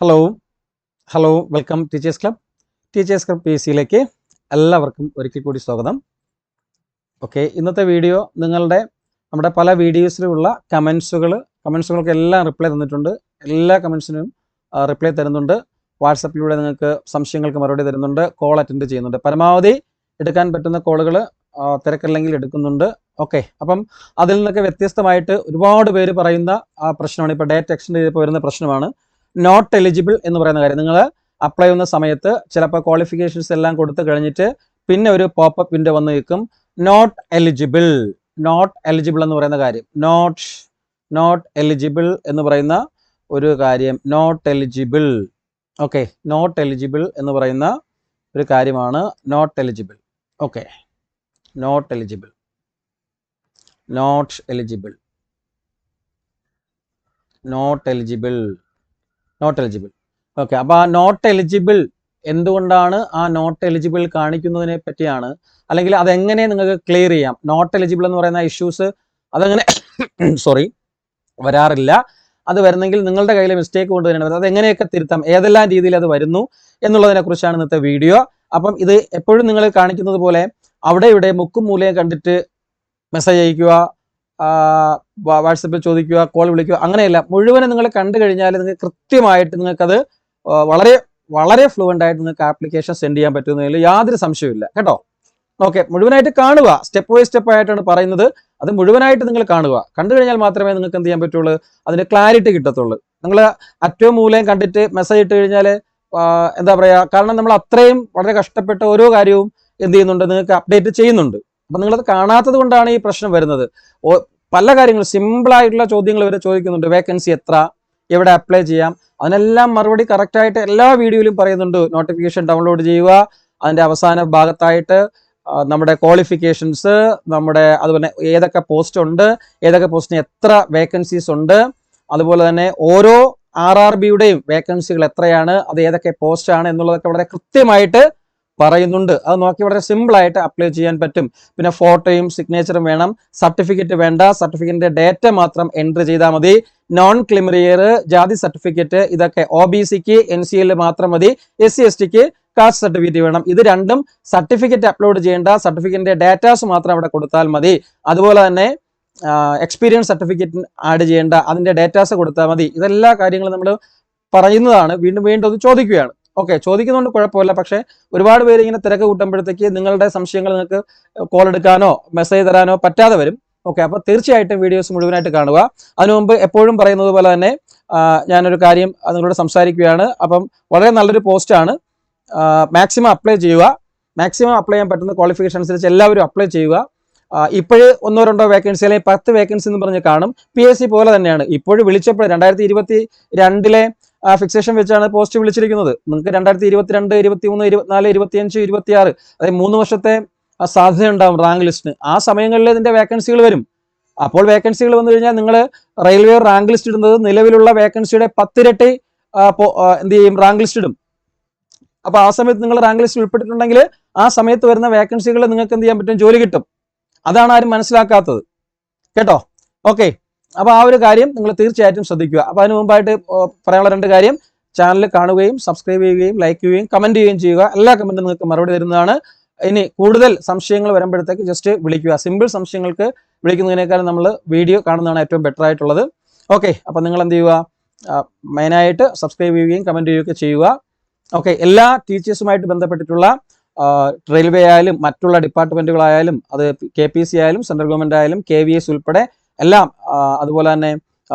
Hello welcome teachers club PSC എല്ലാവർക്കും ഒരിക്കൽ കൂടി സ്വാഗതം. ഓക്കെ, ഇന്നത്തെ വീഡിയോ നമ്മുടെ പല വീഡിയോസിലുള്ള കമൻസുകൾക്ക് എല്ലാം റിപ്ലൈ തന്നിട്ടുണ്ട്. എല്ലാ കമൻസിനും റിപ്ലൈ തരുന്നുണ്ട്. വാട്സപ്പിലൂടെ നിങ്ങൾക്ക് സംശയങ്ങൾക്ക് മറുപടി തരുന്നുണ്ട്. കോൾ അറ്റൻഡ് ചെയ്യുന്നുണ്ട്. പരമാവധി എടുക്കാൻ പറ്റുന്ന കോളുകൾ തിരക്കല്ലെങ്കിൽ എടുക്കുന്നുണ്ട്. ഓക്കെ, അപ്പം അതിൽ നിന്നൊക്കെ വ്യത്യസ്തമായിട്ട് ഒരുപാട് പേര് പറയുന്ന ആ പ്രശ്നമാണ്. ഇപ്പോൾ ഡേറ്റ് എക്സ്റ്റെൻഡ് ചെയ്തപ്പോൾ വരുന്ന പ്രശ്നമാണ് നോട്ട് എലിജിബിൾ എന്ന് പറയുന്ന കാര്യം. നിങ്ങൾ അപ്ലൈ ചെയ്യുന്ന സമയത്ത് ചിലപ്പോൾ ക്വാളിഫിക്കേഷൻസ് എല്ലാം കൊടുത്തു കഴിഞ്ഞിട്ട് പിന്നെ ഒരു പോപ്പപ്പ് വിൻഡോ വന്ന് നിൽക്കും, നോട്ട് എലിജിബിൾ എന്ന് പറയുന്ന കാര്യം. നോട്ട് എലിജിബിൾ എന്ന് പറയുന്ന ഒരു കാര്യം, not eligible. Okay, not eligible എന്ന് പറയുന്ന ഒരു കാര്യമാണ് not eligible. Okay, not eligible. Okay, അപ്പോൾ ആ നോട്ട് എലിജിബിൾ എന്തുകൊണ്ടാണ് ആ നോട്ട് എലിജിബിൾ കാണിക്കുന്നതിനെ പറ്റിയാണ്, അല്ലെങ്കിൽ അതെങ്ങനെ നിങ്ങൾക്ക് ക്ലിയർ ചെയ്യാം. നോട്ട് എലിജിബിൾ എന്ന് പറയുന്ന ഇഷ്യൂസ് അതങ്ങനെ വരാറില്ല. അത് വരുന്നെങ്കിൽ നിങ്ങളുടെ കയ്യിൽ മിസ്റ്റേക്ക് കൊണ്ട് തന്നെയാണ്. അതെങ്ങനെയൊക്കെ തിരുത്താം, ഏതെല്ലാം രീതിയിൽ അത് വരുന്നു എന്നുള്ളതിനെ കുറിച്ചാണ് ഇന്നത്തെ വീഡിയോ. അപ്പം ഇത് എപ്പോഴും നിങ്ങൾ കാണിക്കുന്നത് പോലെ അവിടെ ഇവിടെ മുക്കും മൂലയും കണ്ടിട്ട് മെസ്സേജ് അയക്കുക, വാട്സപ്പിൽ ചോദിക്കുക, കോൾ വിളിക്കുക, അങ്ങനെയല്ല. മുഴുവനും നിങ്ങൾ കണ്ടു കഴിഞ്ഞാൽ നിങ്ങൾക്ക് കൃത്യമായിട്ട് നിങ്ങൾക്കത് വളരെ വളരെ ഫ്ലുവൻ്റ് ആയിട്ട് നിങ്ങൾക്ക് ആപ്ലിക്കേഷൻ സെൻഡ് ചെയ്യാൻ പറ്റുന്നതിൽ യാതൊരു സംശയമില്ല കേട്ടോ. ഓക്കെ, മുഴുവനായിട്ട് കാണുക. സ്റ്റെപ്പ് ബൈ സ്റ്റെപ്പ് ആയിട്ടാണ് പറയുന്നത്. അത് മുഴുവനായിട്ട് നിങ്ങൾ കാണുക. കണ്ടു കഴിഞ്ഞാൽ മാത്രമേ നിങ്ങൾക്ക് എന്ത് ചെയ്യാൻ പറ്റുള്ളൂ, അതിന് ക്ലാരിറ്റി കിട്ടത്തുള്ളൂ. നിങ്ങൾ അറ്റവും മൂലയും കണ്ടിട്ട് മെസ്സേജ് ഇട്ട് കഴിഞ്ഞാൽ എന്താ പറയുക, കാരണം നമ്മൾ അത്രയും വളരെ കഷ്ടപ്പെട്ട ഓരോ കാര്യവും എന്ത് ചെയ്യുന്നുണ്ട്, നിങ്ങൾക്ക് അപ്ഡേറ്റ് ചെയ്യുന്നുണ്ട്. അപ്പം നിങ്ങളത് കാണാത്തത് കൊണ്ടാണ് ഈ പ്രശ്നം വരുന്നത്. പല കാര്യങ്ങളും സിമ്പിളായിട്ടുള്ള ചോദ്യങ്ങൾ വരെ ചോദിക്കുന്നുണ്ട്. വേക്കൻസി എത്ര, എവിടെ അപ്ലൈ ചെയ്യാം, അതിനെല്ലാം മറുപടി കറക്റ്റായിട്ട് എല്ലാ വീഡിയോയിലും പറയുന്നുണ്ട്. നോട്ടിഫിക്കേഷൻ ഡൗൺലോഡ് ചെയ്യുക, അതിൻ്റെ അവസാന ഭാഗത്തായിട്ട് നമ്മുടെ ക്വാളിഫിക്കേഷൻസ്, അതുപോലെ ഏതൊക്കെ പോസ്റ്റ് ഉണ്ട്, ഏതൊക്കെ പോസ്റ്റിന് എത്ര വേക്കൻസീസ് ഉണ്ട്, അതുപോലെ തന്നെ ഓരോ RRBയുടെയും വേക്കൻസികൾ എത്രയാണ്, അത് ഏതൊക്കെ പോസ്റ്റാണ് എന്നുള്ളതൊക്കെ വളരെ കൃത്യമായിട്ട് പറയുന്നുണ്ട്. അത് നോക്കി വളരെ സിമ്പിളായിട്ട് അപ്ലൈ ചെയ്യാൻ പറ്റും. പിന്നെ ഫോട്ടോയും സിഗ്നേച്ചറും വേണം, സർട്ടിഫിക്കറ്റ് വേണ്ട, സർട്ടിഫിക്കറ്റിന്റെ ഡേറ്റ മാത്രം എൻട്രി ചെയ്താൽ മതി. നോൺ ക്രിമിനൽ ജാതി സർട്ടിഫിക്കറ്റ് ഇതൊക്കെ OBCക്ക് NCL മാത്രം മതി. SC STക്ക് കാസ്റ്റ് സർട്ടിഫിക്കറ്റ് വേണം. ഇത് രണ്ടും സർട്ടിഫിക്കറ്റ് അപ്ലോഡ് ചെയ്യേണ്ട, സർട്ടിഫിക്കറ്റിന്റെ ഡേറ്റാസ് മാത്രം അവിടെ കൊടുത്താൽ മതി. അതുപോലെ തന്നെ എക്സ്പീരിയൻസ് സർട്ടിഫിക്കറ്റ് ആഡ് ചെയ്യേണ്ട, അതിന്റെ ഡേറ്റാസ് കൊടുത്താൽ മതി. ഇതെല്ലാ കാര്യങ്ങളും നമ്മൾ പറയുന്നതാണ്. വീണ്ടും അത് ചോദിക്കുകയാണ്. ഓക്കെ, ചോദിക്കുന്നതുകൊണ്ട് കുഴപ്പമില്ല. പക്ഷേ ഒരുപാട് പേര് ഇങ്ങനെ തിരക്ക് കൂട്ടുമ്പോഴത്തേക്ക് നിങ്ങളുടെ സംശയങ്ങൾ നിങ്ങൾക്ക് കോൾ എടുക്കാനോ മെസ്സേജ് തരാനോ പറ്റാതെ വരും. ഓക്കെ, അപ്പോൾ തീർച്ചയായിട്ടും വീഡിയോസ് മുഴുവനായിട്ട് കാണുക. അതിനു മുമ്പ് എപ്പോഴും പറയുന്നത് പോലെ തന്നെ ഞാനൊരു കാര്യം നിങ്ങളോട് സംസാരിക്കുകയാണ്. അപ്പം വളരെ നല്ലൊരു പോസ്റ്റാണ്. മാക്സിമം അപ്ലൈ ചെയ്യുക. മാക്സിമം അപ്ലൈ ചെയ്യാൻ പറ്റുന്ന ക്വാളിഫിക്കേഷൻ അനുസരിച്ച് എല്ലാവരും അപ്ലൈ ചെയ്യുക. ഇപ്പോഴും 1-2 വേക്കൻസി അല്ലെങ്കിൽ 10 വേക്കൻസി എന്ന് പറഞ്ഞ് കാണും. PSC പോലെ തന്നെയാണ്. ഇപ്പോഴും വിളിച്ചപ്പോൾ 2022 ഫിക്സേഷൻ വെച്ചാണ് പോസ്റ്റ് വിളിച്ചിരിക്കുന്നത്. നിങ്ങൾക്ക് 2022, 23, 24, 25, 26 അതായത് 3 വർഷത്തെ സാധ്യത ഉണ്ടാവും റാങ്ക് ലിസ്റ്റിന്. ആ സമയങ്ങളിൽ ഇതിന്റെ വേക്കൻസികൾ വരും. അപ്പോൾ വേക്കൻസികൾ വന്നു കഴിഞ്ഞാൽ നിങ്ങൾ റെയിൽവേ റാങ്ക് ലിസ്റ്റ് ഇടുന്നത് നിലവിലുള്ള വേക്കൻസിയുടെ 10 ഇരട്ടി എന്ത് ചെയ്യും, റാങ്ക് ലിസ്റ്റ് ഇടും. അപ്പോൾ ആ സമയത്ത് നിങ്ങൾ റാങ്ക് ലിസ്റ്റിൽ ഉൾപ്പെട്ടിട്ടുണ്ടെങ്കിൽ ആ സമയത്ത് വരുന്ന വേക്കൻസികൾ നിങ്ങൾക്ക് എന്ത് ചെയ്യാൻ പറ്റും, ജോലി കിട്ടും. അതാണ് ആരും മനസ്സിലാക്കാത്തത് കേട്ടോ. ഓക്കെ, അപ്പോൾ ആ ഒരു കാര്യം നിങ്ങൾ തീർച്ചയായിട്ടും ശ്രദ്ധിക്കുക. അപ്പോൾ അതിന് മുമ്പായിട്ട് പറയാനുള്ള 2 കാര്യം: ചാനൽ കാണുകയും സബ്സ്ക്രൈബ് ചെയ്യുകയും ലൈക്ക് ചെയ്യുകയും കമൻറ്റ് ചെയ്യുകയും ചെയ്യുക. എല്ലാ കമൻറ്റും നിങ്ങൾക്ക് മറുപടി തരുന്നതാണ്. ഇനി കൂടുതൽ സംശയങ്ങൾ വരുമ്പോഴത്തേക്ക് ജസ്റ്റ് വിളിക്കുക. സിമ്പിൾ സംശയങ്ങൾക്ക് വിളിക്കുന്നതിനേക്കാളും നമ്മൾ വീഡിയോ കാണുന്നതാണ് ഏറ്റവും ബെറ്റർ ആയിട്ടുള്ളത്. ഓക്കെ, അപ്പോൾ നിങ്ങൾ എന്ത് ചെയ്യുക, മെയിനായിട്ട് സബ്സ്ക്രൈബ് ചെയ്യുകയും കമൻറ്റ് ചെയ്യുകയൊക്കെ ചെയ്യുക. ഓക്കെ, എല്ലാ ടീച്ചേഴ്സുമായിട്ട് ബന്ധപ്പെട്ടിട്ടുള്ള റെയിൽവേ ആയാലും മറ്റുള്ള ഡിപ്പാർട്ട്മെൻറ്റുകളായാലും, അത് KPC ആയാലും സെൻട്രൽ ഗവൺമെൻറ് ആയാലും KVS ഉൾപ്പെടെ എല്ലാം, അതുപോലെ തന്നെ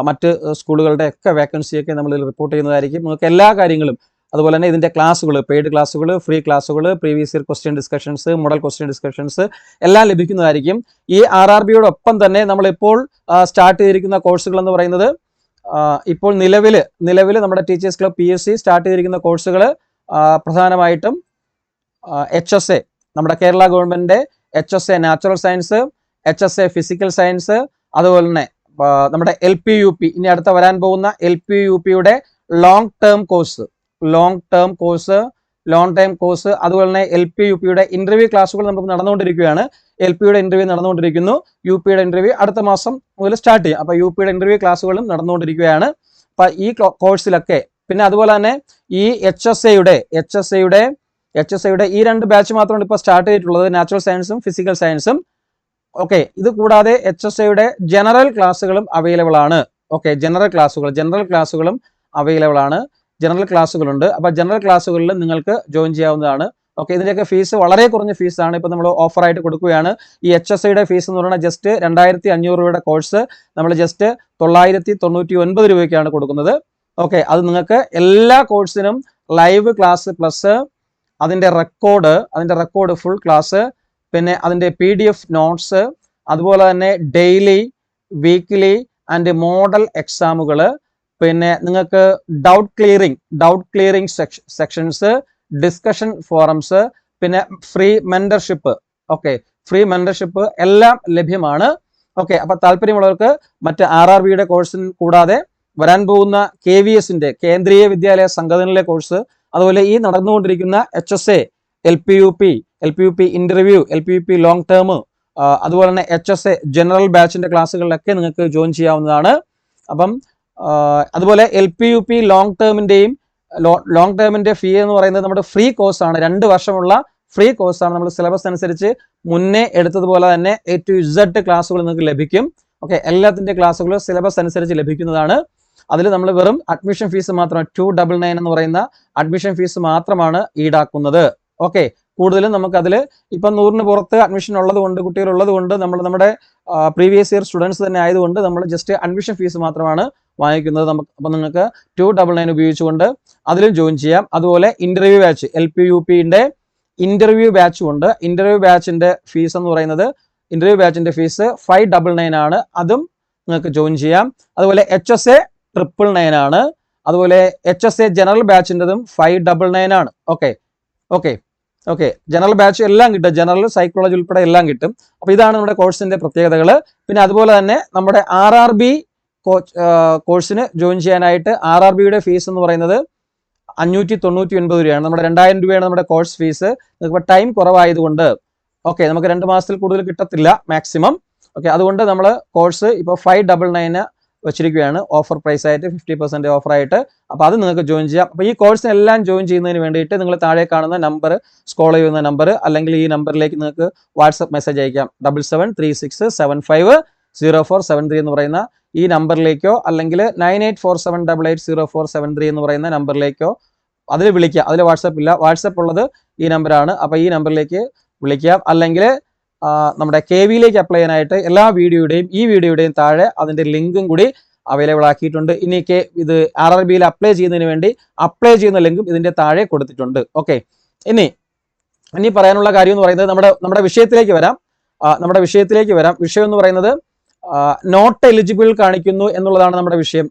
മറ്റ് സ്കൂളുകളുടെ ഒക്കെ വേക്കൻസിയൊക്കെ നമ്മൾ റിപ്പോർട്ട് ചെയ്യുന്നതായിരിക്കും. നിങ്ങൾക്ക് എല്ലാ കാര്യങ്ങളും, അതുപോലെ തന്നെ ഇതിൻ്റെ ക്ലാസ്സുകൾ, പെയ്ഡ് ക്ലാസ്സുകൾ, ഫ്രീ ക്ലാസ്സുകൾ, previous year question discussions, model question discussions എല്ലാം ലഭിക്കുന്നതായിരിക്കും. ഈ RRBയോടൊപ്പം തന്നെ നമ്മളിപ്പോൾ സ്റ്റാർട്ട് ചെയ്തിരിക്കുന്ന കോഴ്സുകൾ എന്ന് പറയുന്നത്, ഇപ്പോൾ നിലവിൽ നമ്മുടെ ടീച്ചേഴ്സ് ക്ലബ് PSC സ്റ്റാർട്ട് ചെയ്തിരിക്കുന്ന കോഴ്സുകൾ പ്രധാനമായിട്ടും HSA, നമ്മുടെ കേരള ഗവൺമെൻറ്റിൻ്റെ HSA natural science, HSA physical science, അതുപോലെ തന്നെ നമ്മുടെ LPUP, ഇനി അടുത്ത വരാൻ പോകുന്ന LPUPയുടെ ലോങ് ടേം കോഴ്സ്, അതുപോലെ തന്നെ LPUPയുടെ ഇന്റർവ്യൂ ക്ലാസ്സുകൾ നമുക്ക് നടന്നുകൊണ്ടിരിക്കുകയാണ്. LPയുടെ ഇന്റർവ്യൂ നടന്നുകൊണ്ടിരിക്കുന്നു. UPയുടെ ഇന്റർവ്യൂ അടുത്ത മാസം മുതൽ സ്റ്റാർട്ട് ചെയ്യും. അപ്പോൾ UPയുടെ ഇന്റർവ്യൂ ക്ലാസ്സുകളും നടന്നുകൊണ്ടിരിക്കുകയാണ്. അപ്പോൾ ഈ കോഴ്സിലൊക്കെ പിന്നെ അതുപോലെ തന്നെ ഈ HSAയുടെ ഈ 2 ബാച്ച് മാത്രമാണ് ഇപ്പോൾ സ്റ്റാർട്ട് ചെയ്തിട്ടുള്ളത്, നാച്ചുറൽ സയൻസും ഫിസിക്കൽ സയൻസും. ഓക്കെ, ഇത് കൂടാതെ HSAയുടെ ജനറൽ ക്ലാസ്സുകളും അവൈലബിൾ ആണ്. ഓക്കെ, ജനറൽ ക്ലാസ്സുകളും അവൈലബിൾ ആണ്. ജനറൽ ക്ലാസ്സുകളുണ്ട്. അപ്പോൾ ജനറൽ ക്ലാസ്സുകളിൽ നിങ്ങൾക്ക് ജോയിൻ ചെയ്യാവുന്നതാണ്. ഓക്കെ, ഇതിൻ്റെയൊക്കെ ഫീസ് വളരെ കുറഞ്ഞ ഫീസാണ് ഇപ്പോൾ നമ്മൾ ഓഫറായിട്ട് കൊടുക്കുകയാണ്. ഈ HSAയുടെ ഫീസ് എന്ന് പറയുന്നത് ജസ്റ്റ് 2500 രൂപയുടെ കോഴ്സ് നമ്മൾ ജസ്റ്റ് 999 രൂപയ്ക്കാണ് കൊടുക്കുന്നത്. ഓക്കെ, അത് നിങ്ങൾക്ക് എല്ലാ കോഴ്സിനും ലൈവ് ക്ലാസ് പ്ലസ് അതിൻ്റെ റെക്കോർഡ് ഫുൾ ക്ലാസ്, പിന്നെ അതിൻ്റെ PDF നോട്ട്സ്, അതുപോലെ തന്നെ ഡെയിലി, വീക്ക്ലി ആൻഡ് മോഡൽ എക്സാമുകൾ, പിന്നെ നിങ്ങൾക്ക് doubt clearing sections, discussion forums, പിന്നെ free mentorship. Okay, free mentorship എല്ലാം ലഭ്യമാണ്. ഓക്കെ, അപ്പോൾ താല്പര്യമുള്ളവർക്ക് മറ്റ് RRBയുടെ കോഴ്സിന് കൂടാതെ വരാൻ പോകുന്ന KVSന്റെ കേന്ദ്രീയ വിദ്യാലയ സംഘടനയിലെ കോഴ്സ്, അതുപോലെ ഈ നടന്നുകൊണ്ടിരിക്കുന്ന HSA LPUP interview, LPUP long term, അതുപോലെ തന്നെ HSA ജനറൽ ബാച്ചിന്റെ ക്ലാസ്സുകളിലൊക്കെ നിങ്ങൾക്ക് ജോയിൻ ചെയ്യാവുന്നതാണ്. അപ്പം അതുപോലെ LPUP ലോങ് ടേമിന്റെ ഫീ എന്ന് പറയുന്നത് നമ്മുടെ ഫ്രീ കോഴ്സാണ്, 2 വർഷമുള്ള ഫ്രീ കോഴ്സാണ്. നമ്മൾ സിലബസ് അനുസരിച്ച് മുന്നേ എടുത്തതുപോലെ തന്നെ A to Z ക്ലാസ്സുകൾ നിങ്ങൾക്ക് ലഭിക്കും. ഓക്കെ, എല്ലാത്തിന്റെ ക്ലാസ്സുകളും സിലബസ് അനുസരിച്ച് ലഭിക്കുന്നതാണ്. അതിൽ നമ്മൾ വെറും അഡ്മിഷൻ ഫീസ് മാത്രം 299 എന്ന് പറയുന്ന അഡ്മിഷൻ ഫീസ് മാത്രമാണ് ഈടാക്കുന്നത്. ഓക്കെ, കൂടുതലും നമുക്കതിൽ ഇപ്പം 100-ന് പുറത്ത് അഡ്മിഷൻ ഉള്ളത് കൊണ്ട്, കുട്ടികളുള്ളത് കൊണ്ട്, നമ്മുടെ പ്രീവിയസ് ഇയർ സ്റ്റുഡൻസ് തന്നെ ആയതുകൊണ്ട് നമ്മൾ ജസ്റ്റ് അഡ്മിഷൻ ഫീസ് മാത്രമാണ് വാങ്ങിക്കുന്നത്. അപ്പം നിങ്ങൾക്ക് 299 ഉപയോഗിച്ചുകൊണ്ട് അതിലും ജോയിൻ ചെയ്യാം. അതുപോലെ ഇന്റർവ്യൂ ബാച്ച്, LPUPന്റെ ഇന്റർവ്യൂ ബാച്ചും ഉണ്ട്. ഇന്റർവ്യൂ ബാച്ചിന്റെ ഫീസ് എന്ന് പറയുന്നത് 599 ആണ്. അതും നിങ്ങൾക്ക് ജോയിൻ ചെയ്യാം. അതുപോലെ HSA 999 ആണ്. അതുപോലെ HSA ജനറൽ ബാച്ചിൻ്റെതും 599 ആണ്. ഓക്കെ, ജനറൽ ബാച്ച് എല്ലാം കിട്ടും, ജനറൽ സൈക്കോളജി ഉൾപ്പെടെ എല്ലാം കിട്ടും. അപ്പോൾ ഇതാണ് നമ്മുടെ കോഴ്സിന്റെ പ്രത്യേകതകൾ. പിന്നെ അതുപോലെ തന്നെ നമ്മുടെ RRB കോഴ്സിന് ജോയിൻ ചെയ്യാനായിട്ട് RRBയുടെ ഫീസ് എന്ന് പറയുന്നത് 599 രൂപയാണ്. നമ്മുടെ 2000 രൂപയാണ് നമ്മുടെ കോഴ്സ് ഫീസ്. നിങ്ങൾക്ക് ടൈം കുറവായതുകൊണ്ട് ഓക്കെ, നമുക്ക് 2 മാസത്തിൽ കൂടുതൽ കിട്ടത്തില്ല മാക്സിമം. ഓക്കെ, അതുകൊണ്ട് നമ്മൾ കോഴ്സ് ഇപ്പോൾ 599 വെച്ചിരിക്കുകയാണ് ഓഫർ പ്രൈസ് ആയിട്ട്, 50% ഓഫറായിട്ട്. അപ്പോൾ അത് നിങ്ങൾക്ക് ജോയിൻ ചെയ്യാം. അപ്പോൾ ഈ കോഴ്സിനെല്ലാം ജോയിൻ ചെയ്യുന്നതിന് വേണ്ടിയിട്ട് നിങ്ങൾ താഴെ കാണുന്ന നമ്പർ, സ്ക്രോൾ ചെയ്യുന്ന നമ്പർ, അല്ലെങ്കിൽ ഈ നമ്പറിലേക്ക് നിങ്ങൾക്ക് വാട്സപ്പ് മെസ്സേജ് അയക്കാം. 7736750473 എന്ന് പറയുന്ന ഈ നമ്പറിലേക്കോ, അല്ലെങ്കിൽ 9847880473 എന്ന് പറയുന്ന നമ്പറിലേക്കോ അതിൽ വിളിക്കുക. അതിൽ വാട്സപ്പ് ഇല്ല, വാട്സപ്പ് ഉള്ളത് ഈ നമ്പറാണ്. അപ്പോൾ ഈ നമ്പറിലേക്ക് വിളിക്കാം. അല്ലെങ്കിൽ നമ്മുടെ KVയിലേക്ക് അപ്ലൈ ചെയ്യാനായിട്ട് എല്ലാ ഈ വീഡിയോയുടെയും താഴെ അതിൻ്റെ ലിങ്കും കൂടി അവൈലബിൾ ആക്കിയിട്ടുണ്ട്. ഇനി ഇത് RRBയിൽ അപ്ലൈ ചെയ്യുന്നതിന് വേണ്ടി അപ്ലൈ ചെയ്യുന്ന ലിങ്കും ഇതിൻ്റെ താഴെ കൊടുത്തിട്ടുണ്ട്. ഓക്കെ, ഇനി പറയാനുള്ള കാര്യം എന്ന് പറയുന്നത് നമ്മുടെ വിഷയത്തിലേക്ക് വരാം. വിഷയം എന്ന് പറയുന്നത് നോട്ട് എലിജിബിൾ കാണിക്കുന്നു എന്നുള്ളതാണ് നമ്മുടെ വിഷയം.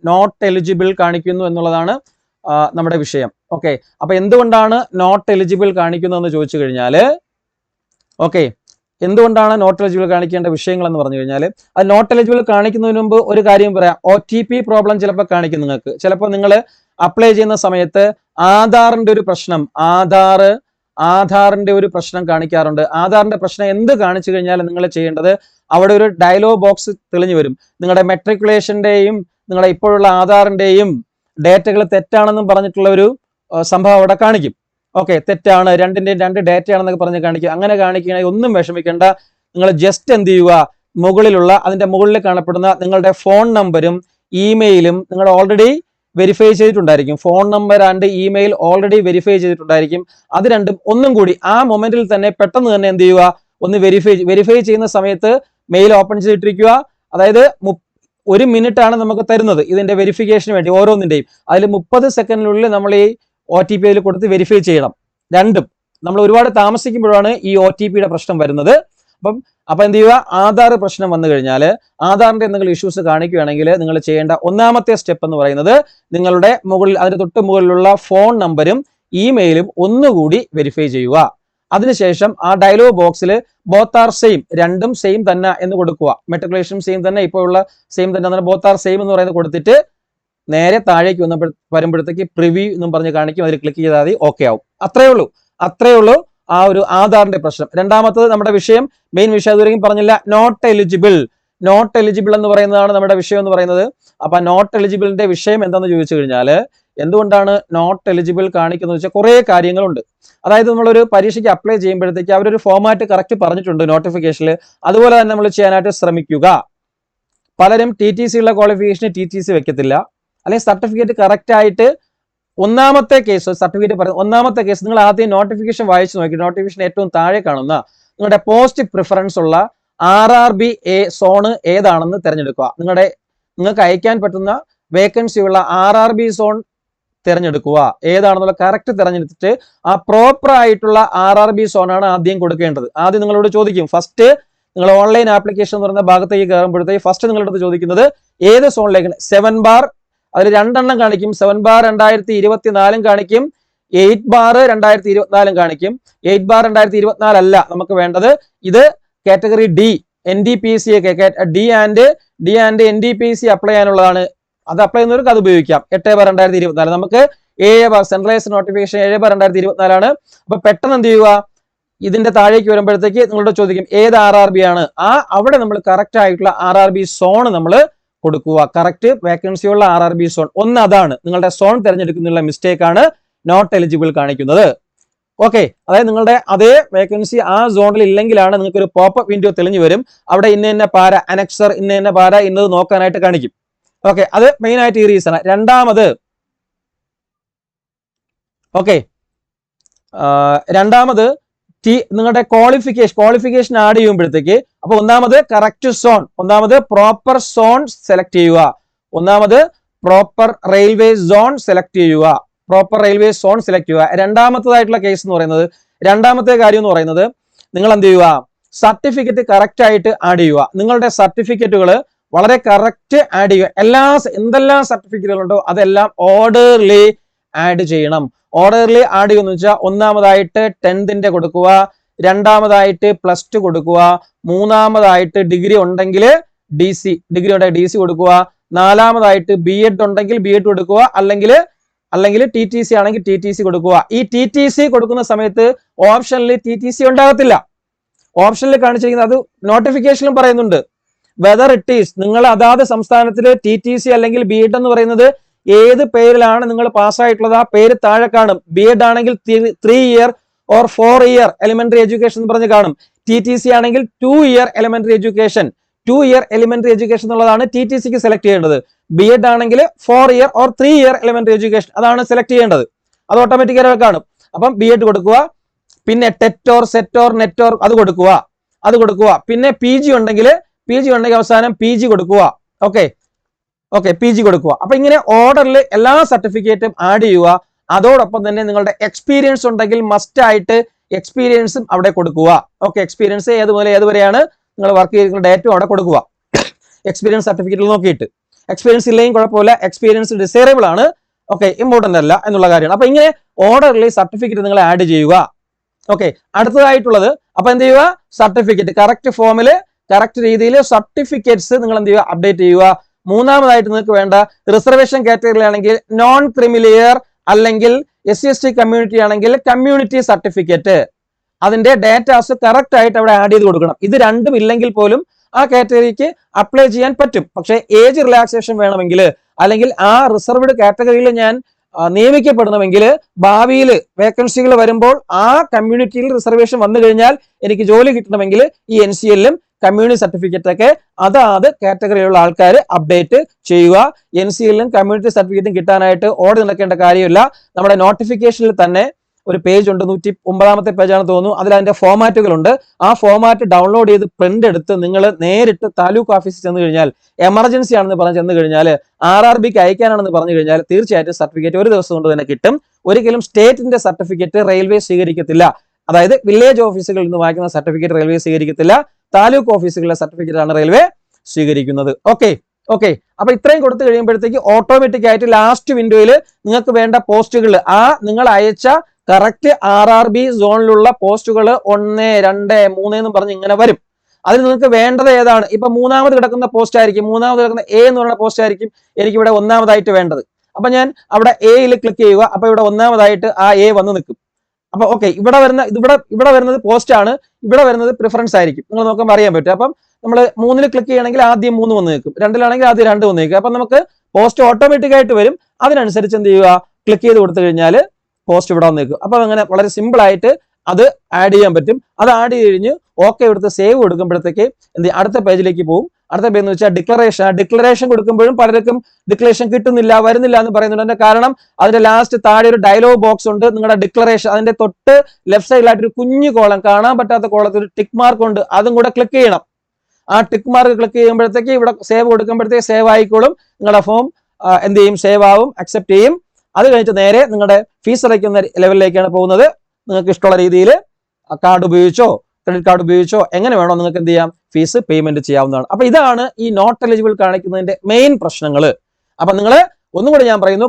നമ്മുടെ വിഷയം. ഓക്കെ, അപ്പൊ എന്തുകൊണ്ടാണ് നോട്ട് എലിജിബിൾ കാണിക്കുന്നതെന്ന് ചോദിച്ചു കഴിഞ്ഞാൽ, ഓക്കെ, എന്തുകൊണ്ടാണ് നോട്ട് എലിജിബിൾ കാണിക്കേണ്ട വിഷയങ്ങൾ എന്ന് പറഞ്ഞു കഴിഞ്ഞാൽ, അത് നോട്ട് എലിജിബിൾ കാണിക്കുന്നതിന് മുമ്പ് ഒരു കാര്യം പറയാം. OTP പ്രോബ്ലം ചിലപ്പോൾ കാണിക്കും നിങ്ങൾക്ക്. ചിലപ്പോൾ നിങ്ങൾ അപ്ലൈ ചെയ്യുന്ന സമയത്ത് ആധാറിന്റെ ഒരു പ്രശ്നം കാണിക്കാറുണ്ട്. ആധാറിന്റെ പ്രശ്നം എന്ത് കാണിച്ചു കഴിഞ്ഞാൽ നിങ്ങൾ ചെയ്യേണ്ടത്, അവിടെ ഒരു ഡയലോഗ് ബോക്സ് തെളിഞ്ഞു വരും. നിങ്ങളുടെ മെട്രിക്കുലേഷന്റെയും നിങ്ങളുടെ ഇപ്പോഴുള്ള ആധാറിന്റെയും ഡേറ്റകൾ തെറ്റാണെന്നും പറഞ്ഞിട്ടുള്ള ഒരു സംഭവം അവിടെ കാണിക്കും. ഓക്കെ, തെറ്റാണ്, 2 ഡേറ്റയാണെന്നൊക്കെ പറഞ്ഞ് കാണിക്കും. അങ്ങനെ കാണിക്കുകയാണെങ്കിൽ ഒന്നും വിഷമിക്കേണ്ട. നിങ്ങൾ ജസ്റ്റ് എന്ത് ചെയ്യുക, അതിന്റെ മുകളിൽ കാണപ്പെടുന്ന നിങ്ങളുടെ ഫോൺ നമ്പരും ഇമെയിലും നിങ്ങൾ ഓൾറെഡി വെരിഫൈ ചെയ്തിട്ടുണ്ടായിരിക്കും. Phone number and email already verify ചെയ്തിട്ടുണ്ടായിരിക്കും. അത് രണ്ടും ഒന്നും കൂടി ആ മൊമെന്റിൽ തന്നെ പെട്ടെന്ന് തന്നെ എന്ത് ചെയ്യുക, ഒന്ന് വെരിഫൈ ചെയ്യുന്ന സമയത്ത് മെയിൽ ഓപ്പൺ ചെയ്തിട്ടിരിക്കുക. അതായത് 1 മിനിറ്റ് ആണ് നമുക്ക് തരുന്നത് ഇതിന്റെ വെരിഫിക്കേഷന് വേണ്ടി ഓരോന്നിന്റെയും. അതിൽ 30 സെക്കൻഡിനുള്ളിൽ നമ്മൾ ഈ OTP അതിൽ കൊടുത്ത് വെരിഫൈ ചെയ്യണം. രണ്ടും നമ്മൾ ഒരുപാട് താമസിക്കുമ്പോഴാണ് ഈ OTPയുടെ പ്രശ്നം വരുന്നത്. അപ്പൊ എന്ത് ചെയ്യുക, ആധാർ പ്രശ്നം വന്നു കഴിഞ്ഞാൽ, ആധാറിന്റെ എന്തെങ്കിലും ഇഷ്യൂസ് കാണിക്കുകയാണെങ്കിൽ നിങ്ങൾ ചെയ്യേണ്ട ഒന്നാമത്തെ സ്റ്റെപ്പ് എന്ന് പറയുന്നത്, നിങ്ങളുടെ അതിന്റെ തൊട്ട് മുകളിലുള്ള ഫോൺ നമ്പരും ഇമെയിലും ഒന്നുകൂടി വെരിഫൈ ചെയ്യുക. അതിനുശേഷം ആ ഡയലോഗ് ബോക്സിൽ ബോത്ത് ആർ സെയിം, രണ്ടും സെയിം തന്നെ എന്ന് കൊടുക്കുക. മെട്രിക്കുലേഷൻ സെയിം തന്നെ, ഇപ്പോൾ ഉള്ള സെയിം തന്നെ, ബോത്ത് ആർ സെയിം എന്ന് പറയുന്നത് കൊടുത്തിട്ട് നേരെ താഴേക്ക് വരുമ്പോഴത്തേക്ക് പ്രിവ്യൂ എന്നും പറഞ്ഞ് കാണിക്കും. അതിൽ ക്ലിക്ക് ചെയ്താൽ മതി, ഓക്കെ ആവും. അത്രേ ഉള്ളൂ ആ ഒരു ആധാറിന്റെ പ്രശ്നം. രണ്ടാമത്തത് നമ്മുടെ വിഷയം, മെയിൻ വിഷയം ഇതുവരെയും പറഞ്ഞില്ല, നോട്ട് എലിജിബിൾ എന്ന് പറയുന്നതാണ് നമ്മുടെ വിഷയം എന്ന് പറയുന്നത്. അപ്പൊ നോട്ട് എലിജിബിളിന്റെ വിഷയം എന്താണെന്ന് ചോദിച്ചു കഴിഞ്ഞാൽ, എന്തുകൊണ്ടാണ് നോട്ട് എലിജിബിൾ കാണിക്കുന്നത് വെച്ചാൽ കുറേ കാര്യങ്ങളുണ്ട്. അതായത് നമ്മളൊരു പരീക്ഷയ്ക്ക് അപ്ലൈ ചെയ്യുമ്പോഴത്തേക്ക് അവരൊരു ഫോമാറ്റ് കറക്റ്റ് പറഞ്ഞിട്ടുണ്ട് നോട്ടിഫിക്കേഷനിൽ. അതുപോലെ തന്നെ നമ്മൾ ചെയ്യാനായിട്ട് ശ്രമിക്കുക. പലരും TTC ഉള്ള ക്വാളിഫിക്കേഷന് TTC വെക്കത്തില്ല, അല്ലെങ്കിൽ സർട്ടിഫിക്കറ്റ് കറക്റ്റ് ആയിട്ട് ഒന്നാമത്തെ കേസ് സർട്ടിഫിക്കറ്റ് പറയുന്നത് ഒന്നാമത്തെ കേസ് നിങ്ങൾ ആദ്യം നോട്ടിഫിക്കേഷൻ വായിച്ചു നോക്കി. നോട്ടിഫിക്കേഷൻ ഏറ്റവും താഴെ കാണുന്ന നിങ്ങളുടെ പോസ്റ്റ് പ്രിഫറൻസ് ഉള്ള RRB സോണ് ഏതാണെന്ന് തിരഞ്ഞെടുക്കുക. നിങ്ങൾക്ക് അയക്കാൻ പറ്റുന്ന വേക്കൻസി ഉള്ള RRB സോൺ തിരഞ്ഞെടുക്കുക. ഏതാണെന്നുള്ള കറക്റ്റ് തിരഞ്ഞെടുത്തിട്ട് ആ പ്രോപ്പർ ആയിട്ടുള്ള RRB സോണാണ് ആദ്യം കൊടുക്കേണ്ടത്. ആദ്യം നിങ്ങളോട് ചോദിക്കും, ഫസ്റ്റ് നിങ്ങൾ ഓൺലൈൻ ആപ്ലിക്കേഷൻ എന്ന് പറയുന്ന ഭാഗത്തേക്ക് കയറുമ്പോഴത്തേക്ക് ഫസ്റ്റ് നിങ്ങളുടെ ചോദിക്കുന്നത് ഏത് സോണിലേക്ക്. 7 ബാർ അതിൽ 2 എണ്ണം കാണിക്കും. 7 ബാർ 2024 കാണിക്കും, 8 ബാർ 2024 കാണിക്കും. 8 ബാർ 2024 അല്ല നമുക്ക് വേണ്ടത്. ഇത് കാറ്റഗറി D NDPC ഒക്കെ ഡി ആൻഡ് NDPC അപ്ലൈ ചെയ്യാനുള്ളതാണ്. അത് അപ്ലൈ ചെയ്യുന്നവർക്ക് അത് ഉപയോഗിക്കാം. 8 ബാർ 2024 നമുക്ക് 7 ബാർ സെൻട്രലൈസ്ഡ് നോട്ടിഫിക്കേഷൻ 7 ബാർ 2024 ആണ്. അപ്പൊ പെട്ടെന്ന് എന്ത് ചെയ്യുക, ഇതിന്റെ താഴേക്ക് വരുമ്പോഴത്തേക്ക് നിങ്ങളോട് ചോദിക്കും ഏത് RRB ആണ്. അവിടെ നമ്മൾ കറക്റ്റ് ആയിട്ടുള്ള RRB സോൺ നമ്മൾ കൊടുക്കുക. കറക്റ്റ് വേക്കൻസി ഉള്ള RRB സോൺ ഒന്ന് അതാണ്. നിങ്ങളുടെ സോൺ തിരഞ്ഞെടുക്കുന്നതിനുള്ള മിസ്റ്റേക്ക് ആണ് നോട്ട് എലിജിബിൾ കാണിക്കുന്നത്. ഓക്കെ, അതായത് നിങ്ങളുടെ അതേ വേക്കൻസി ആ സോണിൽ ഇല്ലെങ്കിലാണ് നിങ്ങൾക്ക് ഒരു പോപ്പപ്പ് വിൻഡോ തെളിഞ്ഞു വരും. അവിടെ ഇന്ന പാര അനക്സർ ഇന്ന പാര ഇന്നത് നോക്കാനായിട്ട് കാണിക്കും. ഓക്കെ, അത് മെയിൻ ആയിട്ട് ഈ റീസൺ. രണ്ടാമത് നിങ്ങളുടെ ക്വാളിഫിക്കേഷൻ ആഡ് ചെയ്യുമ്പോഴത്തേക്ക് അപ്പൊ ഒന്നാമത് കറക്റ്റ് സോൺ, ഒന്നാമത് പ്രോപ്പർ സോൺ സെലക്ട് ചെയ്യുക. ഒന്നാമത് പ്രോപ്പർ റെയിൽവേ സോൺ സെലക്ട് ചെയ്യുക. രണ്ടാമത്തേതായിട്ടുള്ള കേസ് എന്ന് പറയുന്നത്, രണ്ടാമത്തെ കാര്യം എന്ന് പറയുന്നത് നിങ്ങൾ എന്ത് ചെയ്യുക, സർട്ടിഫിക്കറ്റ് കറക്റ്റ് ആയിട്ട് ആഡ് ചെയ്യുക. നിങ്ങളുടെ സർട്ടിഫിക്കറ്റുകൾ വളരെ കറക്റ്റ് ആഡ് ചെയ്യുക. എന്തെല്ലാം സർട്ടിഫിക്കറ്റുകളുണ്ടോ അതെല്ലാം ഓർഡർലി ആഡ് ചെയ്യണം. ഓർഡർലി ആഡ് ചെയ്യുമെന്ന് വെച്ചാൽ ഒന്നാമതായിട്ട് 10th കൊടുക്കുക, രണ്ടാമതായിട്ട് +2 കൊടുക്കുക, മൂന്നാമതായിട്ട് ഡിഗ്രി ഉണ്ടെങ്കിൽ ഡിഗ്രി DC കൊടുക്കുക, നാലാമതായിട്ട് B.Ed ഉണ്ടെങ്കിൽ B.Ed കൊടുക്കുക, അല്ലെങ്കിൽ TTC ആണെങ്കിൽ TTC കൊടുക്കുക. ഈ TTC കൊടുക്കുന്ന സമയത്ത് ഓപ്ഷനിൽ TTC ഉണ്ടാകത്തില്ല. ഓപ്ഷനിൽ കാണിച്ചിരിക്കുന്നത് അത് നോട്ടിഫിക്കേഷനിലും പറയുന്നുണ്ട്. വെദർ ഇറ്റ് ഈസ് നിങ്ങൾ അതാത് സംസ്ഥാനത്തിൽ TTC അല്ലെങ്കിൽ B.Ed എന്ന് പറയുന്നത് ഏത് പേരിലാണ് നിങ്ങൾ പാസ്സായിട്ടുള്ളത് ആ പേര് താഴെ കാണും. B.Ed ആണെങ്കിൽ 3 year or 4 year elementary education എന്ന് പറഞ്ഞ് കാണും. TTC ആണെങ്കിൽ 2 year elementary education. 2 year elementary education എന്നുള്ളതാണ് TTCക്ക് സെലക്ട് ചെയ്യേണ്ടത്. B.Ed ആണെങ്കിൽ 4 year or 3 year elementary education അതാണ് സെലക്ട് ചെയ്യേണ്ടത്. അത് ഓട്ടോമാറ്റിക്കായി കാണും. അപ്പം B.Ed കൊടുക്കുക, പിന്നെ TET or SET or NET ഓർ അത് കൊടുക്കുക. പിന്നെ PG ഉണ്ടെങ്കിൽ അവസാനം PG കൊടുക്കുക. ഓക്കെ, PG കൊടുക്കുക. അപ്പൊ ഇങ്ങനെ ഓർഡറിൽ എല്ലാ സർട്ടിഫിക്കറ്റും ആഡ് ചെയ്യുക. അതോടൊപ്പം തന്നെ നിങ്ങളുടെ എക്സ്പീരിയൻസ് ഉണ്ടെങ്കിൽ മസ്റ്റ് ആയിട്ട് എക്സ്പീരിയൻസും അവിടെ കൊടുക്കുക. ഓക്കെ, എക്സ്പീരിയൻസ് ഏതുവരെയാണ് നിങ്ങൾ വർക്ക് ചെയ്തിരിക്കുന്ന ഡേറ്റും അവിടെ കൊടുക്കുക. എക്സ്പീരിയൻസ് സർട്ടിഫിക്കറ്റിൽ നോക്കിയിട്ട്. എക്സ്പീരിയൻസ് ഇല്ലെങ്കിൽ കുഴപ്പമില്ല, എക്സ്പീരിയൻസ് ഡിസൈറബിൾ ആണ്, ഓക്കെ, ഇമ്പോർട്ടന്റ് അല്ല എന്നുള്ള കാര്യമാണ്. അപ്പൊ ഇങ്ങനെ ഓർഡറിൽ സർട്ടിഫിക്കറ്റ് നിങ്ങൾ ആഡ് ചെയ്യുക. ഓക്കെ, അടുത്തതായിട്ടുള്ളത് അപ്പൊ എന്ത് ചെയ്യുക, സർട്ടിഫിക്കറ്റ് കറക്റ്റ് ഫോമിൽ കറക്റ്റ് രീതിയിൽ സർട്ടിഫിക്കറ്റ്സ് നിങ്ങൾ എന്ത് ചെയ്യുക, അപ്ഡേറ്റ് ചെയ്യുക. മൂന്നാമതായിട്ട് നിങ്ങൾക്ക് വേണ്ട റിസർവേഷൻ കാറ്റഗറി ആണെങ്കിൽ നോൺ ക്രിമിലിയർ, അല്ലെങ്കിൽ SC/ST കമ്മ്യൂണിറ്റി ആണെങ്കിൽ കമ്മ്യൂണിറ്റി സർട്ടിഫിക്കറ്റ്, അതിന്റെ ഡേറ്റാസ് കറക്റ്റ് ആയിട്ട് അവിടെ ആഡ് ചെയ്ത് കൊടുക്കണം. ഇത് രണ്ടും ഇല്ലെങ്കിൽ പോലും ആ കാറ്റഗറിക്ക് അപ്ലൈ ചെയ്യാൻ പറ്റും. പക്ഷേ ഏജ് റിലാക്സേഷൻ വേണമെങ്കിൽ, അല്ലെങ്കിൽ ആ റിസർവ്ഡ് കാറ്റഗറിയിൽ ഞാൻ നിയമിക്കപ്പെടണമെങ്കിൽ, ഭാവിയിൽ വേക്കൻസികൾ വരുമ്പോൾ ആ കമ്മ്യൂണിറ്റിയിൽ റിസർവേഷൻ വന്നു കഴിഞ്ഞാൽ എനിക്ക് ജോലി കിട്ടണമെങ്കിൽ ഈ NCLലും കമ്മ്യൂണിറ്റി സർട്ടിഫിക്കറ്റ് ഒക്കെ അതാത് കാറ്റഗറിയിലുള്ള ആൾക്കാർ അപ്ഡേറ്റ് ചെയ്യുക. NCLലും കമ്മ്യൂണിറ്റി സർട്ടിഫിക്കറ്റും കിട്ടാനായിട്ട് ഓടി നടക്കേണ്ട കാര്യമില്ല. നമ്മുടെ നോട്ടിഫിക്കേഷനിൽ തന്നെ ഒരു പേജ് ഉണ്ട്, 109ാമത്തെ പേജാണെന്ന് തോന്നുന്നു. അതിൽ അതിന്റെ ഫോമാറ്റുകളുണ്ട്. ആ ഫോമാറ്റ് ഡൗൺലോഡ് ചെയ്ത് പ്രിന്റ് എടുത്ത് നിങ്ങൾ നേരിട്ട് താലൂക്ക് ഓഫീസിൽ ചെന്ന് കഴിഞ്ഞാൽ, എമർജൻസി ആണെന്ന് പറഞ്ഞ് ചെന്ന് കഴിഞ്ഞാൽ, RRBക്ക് അയക്കാനാണെന്ന് പറഞ്ഞു കഴിഞ്ഞാൽ തീർച്ചയായിട്ടും സർട്ടിഫിക്കറ്റ് ഒരു ദിവസം കൊണ്ട് തന്നെ കിട്ടും. ഒരിക്കലും സ്റ്റേറ്റിന്റെ സർട്ടിഫിക്കറ്റ് റെയിൽവേ സ്വീകരിക്കത്തില്ല. അതായത് വില്ലേജ് ഓഫീസുകളിൽ നിന്ന് വാങ്ങിക്കുന്ന സർട്ടിഫിക്കറ്റ് റെയിൽവേ സ്വീകരിക്കത്തില്ല. താലൂക്ക് ഓഫീസുകളിലെ സർട്ടിഫിക്കറ്റ് ആണ് റെയിൽവേ സ്വീകരിക്കുന്നത്. ഓക്കെ, അപ്പൊ ഇത്രയും കൊടുത്തു കഴിയുമ്പോഴത്തേക്ക് ഓട്ടോമാറ്റിക് ആയിട്ട് ലാസ്റ്റ് വിൻഡോയിൽ നിങ്ങൾക്ക് വേണ്ട പോസ്റ്റുകൾ നിങ്ങൾ അയച്ച കറക്റ്റ് RRB സോണിലുള്ള പോസ്റ്റുകൾ 1, 2, 3 എന്നും പറഞ്ഞ് ഇങ്ങനെ വരും. അതിൽ നിങ്ങൾക്ക് വേണ്ടത് ഏതാണ്? ഇപ്പൊ മൂന്നാമത് കിടക്കുന്ന പോസ്റ്റ് ആയിരിക്കും, മൂന്നാമത് കിടക്കുന്ന A എന്ന് പറയുന്ന പോസ്റ്റ് ആയിരിക്കും എനിക്കിവിടെ ഒന്നാമതായിട്ട് വേണ്ടത്. അപ്പൊ ഞാൻ അവിടെ Aയിൽ ക്ലിക്ക് ചെയ്യുക. അപ്പൊ ഇവിടെ ഒന്നാമതായിട്ട് ആ A വന്ന് നിൽക്കും. അപ്പൊ ഓക്കെ, ഇവിടെ വരുന്നത് പോസ്റ്റ് ആണ്, ഇവിടെ വരുന്നത് പ്രിഫറൻസ് ആയിരിക്കും. നിങ്ങൾ നോക്കുമ്പോൾ അറിയാൻ പറ്റും. അപ്പം നമ്മൾ 3ൽ ക്ലിക്ക് ചെയ്യണമെങ്കിൽ ആദ്യം 3 വന്ന് നിൽക്കും, 2ലാണെങ്കിൽ ആദ്യം 2 വന്ന് നിൽക്കും. അപ്പൊ നമുക്ക് പോസ്റ്റ് ഓട്ടോമാറ്റിക് ആയിട്ട് വരും. അതിനനുസരിച്ച് എന്ത് ചെയ്യുക, ക്ലിക്ക് ചെയ്ത് കൊടുത്തു കഴിഞ്ഞാൽ പോസ്റ്റ് ഇവിടെ വന്ന് നിൽക്കും. അപ്പോൾ അങ്ങനെ വളരെ സിമ്പിൾ ആയിട്ട് അത് ആഡ് ചെയ്യാൻ പറ്റും. അത് ആഡ് ചെയ്ത് കഴിഞ്ഞ് ഓക്കെ എടുത്ത് സേവ് കൊടുക്കുമ്പോഴത്തേക്ക് എന്ത് അടുത്ത പേജിലേക്ക് പോകും. അടുത്ത പേജ് എന്ന് വെച്ചാൽ ഡിക്ലറേഷൻ കൊടുക്കുമ്പോഴും പലർക്കും ഡിക്ലറേഷൻ കിട്ടുന്നില്ല, വരുന്നില്ല എന്ന് പറയുന്നുണ്ട്. അതിന്റെ കാരണം അതിന്റെ ലാസ്റ്റ് താഴെ ഒരു ഡയലോഗ് ബോക്സ് ഉണ്ട്. നിങ്ങളുടെ ഡിക്ലറേഷൻ അതിന്റെ തൊട്ട് ലെഫ്റ്റ് സൈഡിലായിട്ട് ഒരു കുഞ്ഞു കോളം, കാണാൻ പറ്റാത്ത കോളത്തിൽ ഒരു ടിക്ക് മാർക്ക് ഉണ്ട്, അതും കൂടെ ക്ലിക്ക് ചെയ്യണം. ആ ടിക്ക് മാർക്ക് ക്ലിക്ക് ചെയ്യുമ്പോഴത്തേക്ക് ഇവിടെ സേവ് കൊടുക്കുമ്പോഴത്തേക്ക് സേവ് ആയിക്കോളും. നിങ്ങളുടെ ഫോം എന്ത് ചെയ്യും, സേവ് ആവും, അക്സെപ്റ്റ് ചെയ്യും. അത് കഴിഞ്ഞിട്ട് നേരെ നിങ്ങളുടെ ഫീസ് അടയ്ക്കുന്ന ലെവലിലേക്കാണ് പോകുന്നത്. നിങ്ങൾക്ക് ഇഷ്ടമുള്ള രീതിയിൽ കാർഡ് ഉപയോഗിച്ചോ ക്രെഡിറ്റ് കാർഡ് ഉപയോഗിച്ചോ എങ്ങനെ വേണോ നിങ്ങൾക്ക് എന്ത് ചെയ്യാം, ഫീസ് പേയ്മെന്റ് ചെയ്യാവുന്നതാണ്. അപ്പൊ ഇതാണ് ഈ നോട്ട് എലിജിബിൾ കാണിക്കുന്നതിന്റെ മെയിൻ പ്രശ്നങ്ങൾ. അപ്പൊ നിങ്ങൾ ഒന്നും കൂടി ഞാൻ പറയുന്നു,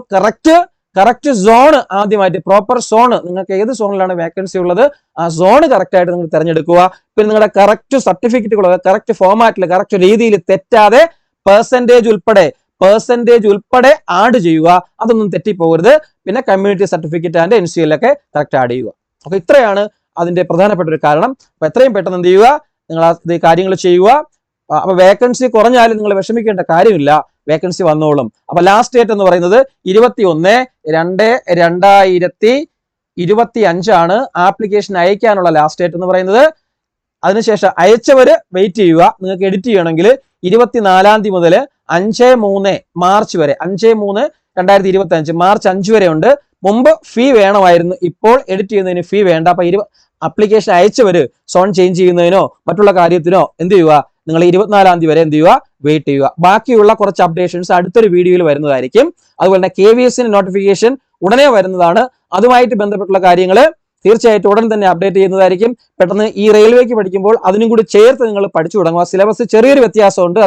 കറക്റ്റ് സോൺ ആദ്യമായിട്ട്, പ്രോപ്പർ സോൺ, നിങ്ങൾക്ക് ഏത് സോണിലാണ് വേക്കൻസി ഉള്ളത് ആ സോൺ കറക്റ്റ് ആയിട്ട് നിങ്ങൾ തിരഞ്ഞെടുക്കുക. പിന്നെ നിങ്ങളുടെ കറക്റ്റ് സർട്ടിഫിക്കറ്റുകൾ കറക്റ്റ് ഫോമാറ്റിൽ കറക്റ്റ് രീതിയിൽ തെറ്റാതെ പെർസെന്റേജ് ഉൾപ്പെടെ ആഡ് ചെയ്യുക. അതൊന്നും തെറ്റിപ്പോകരുത്. പിന്നെ കമ്മ്യൂണിറ്റി സർട്ടിഫിക്കറ്റ് ആൻഡ് NCL ഒക്കെ കറക്റ്റ് ആഡ് ചെയ്യുക. അപ്പൊ ഇത്രയാണ് അതിന്റെ പ്രധാനപ്പെട്ട ഒരു കാരണം. അപ്പൊ എത്രയും പെട്ടെന്ന് എന്ത് ചെയ്യുക, നിങ്ങൾ ഇത് കാര്യങ്ങൾ ചെയ്യുക. അപ്പൊ വേക്കൻസി കുറഞ്ഞാലും നിങ്ങൾ വിഷമിക്കേണ്ട കാര്യമില്ല, വേക്കൻസി വന്നോളും. അപ്പൊ ലാസ്റ്റ് ഡേറ്റ് എന്ന് പറയുന്നത് 21/2/2025 ആപ്ലിക്കേഷൻ അയക്കാനുള്ള ലാസ്റ്റ് ഡേറ്റ് എന്ന് പറയുന്നത്. അതിനുശേഷം അയച്ചവര് വെയിറ്റ് ചെയ്യുക. നിങ്ങൾക്ക് എഡിറ്റ് ചെയ്യണമെങ്കിൽ 24 മുതൽ 5/3 മാർച്ച് വരെ, 5/3/2025 മാർച്ച് 5 വരെ ഉണ്ട്. മുമ്പ് ഫീ വേണമായിരുന്നു, ഇപ്പോൾ എഡിറ്റ് ചെയ്യുന്നതിന് ഫീ വേണ്ട. അപ്പൊ അപ്ലിക്കേഷൻ അയച്ചവര് സോൺ ചേഞ്ച് ചെയ്യുന്നതിനോ മറ്റുള്ള കാര്യത്തിനോ എന്ത് ചെയ്യുക, നിങ്ങൾ 24 വരെ എന്ത് ചെയ്യുക, വെയിറ്റ് ചെയ്യുക. ബാക്കിയുള്ള കുറച്ച് അപ്ഡേഷൻസ് അടുത്തൊരു വീഡിയോയിൽ വരുന്നതായിരിക്കും. അതുപോലെ തന്നെ KVS നോട്ടിഫിക്കേഷൻ ഉടനെ വരുന്നതാണ്. അതുമായിട്ട് ബന്ധപ്പെട്ടുള്ള കാര്യങ്ങൾ തീർച്ചയായിട്ടും ഉടൻ തന്നെ അപ്ഡേറ്റ് ചെയ്യുന്നതായിരിക്കും. പെട്ടെന്ന് ഈ റെയിൽവേക്ക് പഠിക്കുമ്പോൾ അതിനും കൂടി ചേർത്ത് നിങ്ങൾ പഠിച്ചു തുടങ്ങുക. സിലബസ് ചെറിയൊരു വ്യത്യാസമുണ്ട്.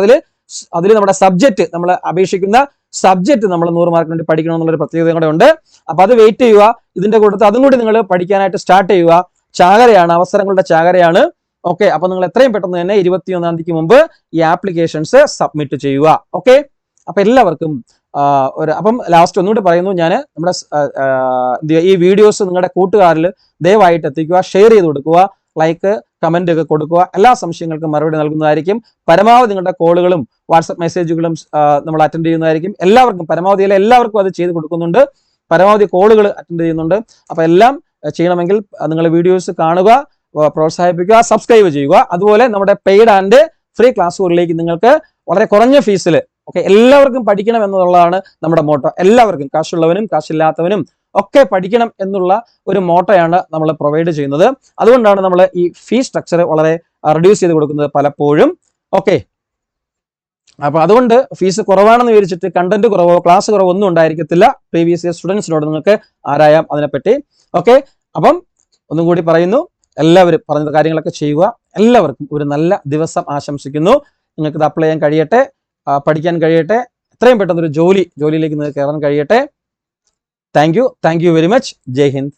അതിൽ നമ്മുടെ സബ്ജക്ട്, നമ്മൾ അപേക്ഷിക്കുന്ന സബ്ജക്ട് നമ്മൾ 100 മാർക്കിന് വേണ്ടി പഠിക്കണം എന്നുള്ളൊരു പ്രത്യേകത കൂടെ ഉണ്ട്. അപ്പൊ അത് വെയിറ്റ് ചെയ്യുക. ഇതിന്റെ കൂട്ടത്തിൽ അതും കൂടി നിങ്ങൾ പഠിക്കാനായിട്ട് സ്റ്റാർട്ട് ചെയ്യുക. ചാകരയാണ്, അവസരങ്ങളുടെ ചാകരയാണ്. ഓക്കെ, അപ്പൊ നിങ്ങൾ എത്രയും പെട്ടെന്ന് തന്നെ 21 തീയതിക്ക് മുമ്പ് ഈ ആപ്ലിക്കേഷൻസ് സബ്മിറ്റ് ചെയ്യുക. ഓക്കെ, അപ്പൊ എല്ലാവർക്കും അപ്പം ലാസ്റ്റ് ഒന്നുകൂടി പറയുന്നു, ഞാൻ നമ്മുടെ ഈ വീഡിയോസ് നിങ്ങളുടെ കൂട്ടുകാരിൽ ദയവായിട്ട് എത്തിക്കുക, ഷെയർ ചെയ്ത് കൊടുക്കുക, ലൈക്ക് കമന്റ് ഒക്കെ കൊടുക്കുക. എല്ലാ സംശയങ്ങൾക്കും മറുപടി നൽകുന്നതായിരിക്കും. പരമാവധി നിങ്ങളുടെ കോളുകളും വാട്സപ്പ് മെസ്സേജുകളും നമ്മൾ അറ്റൻഡ് ചെയ്യുന്നതായിരിക്കും. പരമാവധി എല്ലാവർക്കും അത് ചെയ്ത് കൊടുക്കുന്നുണ്ട്. പരമാവധി കോളുകൾ അറ്റൻഡ് ചെയ്യുന്നുണ്ട്. അപ്പൊ എല്ലാം ചെയ്യണമെങ്കിൽ നിങ്ങൾ വീഡിയോസ് കാണുക, പ്രോത്സാഹിപ്പിക്കുക, സബ്സ്ക്രൈബ് ചെയ്യുക. അതുപോലെ നമ്മുടെ പെയ്ഡ് ആൻഡ് ഫ്രീ ക്ലാസ്സുകളിലേക്ക് നിങ്ങൾക്ക് വളരെ കുറഞ്ഞ ഫീസിൽ എല്ലാവർക്കും പഠിക്കണം എന്നുള്ളതാണ് നമ്മുടെ മോട്ടോ. എല്ലാവർക്കും, കാശുള്ളവനും കാശില്ലാത്തവനും ഒക്കെ പഠിക്കണം എന്നുള്ള ഒരു മോട്ടോയാണ് നമ്മൾ പ്രൊവൈഡ് ചെയ്യുന്നത്. അതുകൊണ്ടാണ് നമ്മൾ ഈ ഫീസ് സ്ട്രക്ചർ വളരെ റെഡ്യൂസ് ചെയ്ത് കൊടുക്കുന്നത് പലപ്പോഴും. ഓക്കെ, അപ്പൊ അതുകൊണ്ട് ഫീസ് കുറവാണെന്ന് വിചാരിച്ചിട്ട് കണ്ടന്റ് കുറവോ ക്ലാസ് കുറവോ ഒന്നും ഉണ്ടായിരിക്കത്തില്ല. പ്രീവിയസ് ഇയർ സ്റ്റുഡൻസിനോട് നിങ്ങൾക്ക് ആരായാം അതിനെപ്പറ്റി. ഓക്കെ, അപ്പം ഒന്നും കൂടി പറയുന്നു, എല്ലാവരും പറഞ്ഞ കാര്യങ്ങളൊക്കെ ചെയ്യുക. എല്ലാവർക്കും ഒരു നല്ല ദിവസം ആശംസിക്കുന്നു. നിങ്ങൾക്ക് ഇത് അപ്ലൈ ചെയ്യാൻ കഴിയട്ടെ, പഠിക്കാൻ കഴിയട്ടെ, എത്രയും പെട്ടെന്ന് ഒരു ജോലിയിലേക്ക് നിങ്ങൾക്ക് കയറാൻ കഴിയട്ടെ. Thank you very much. Jai Hind.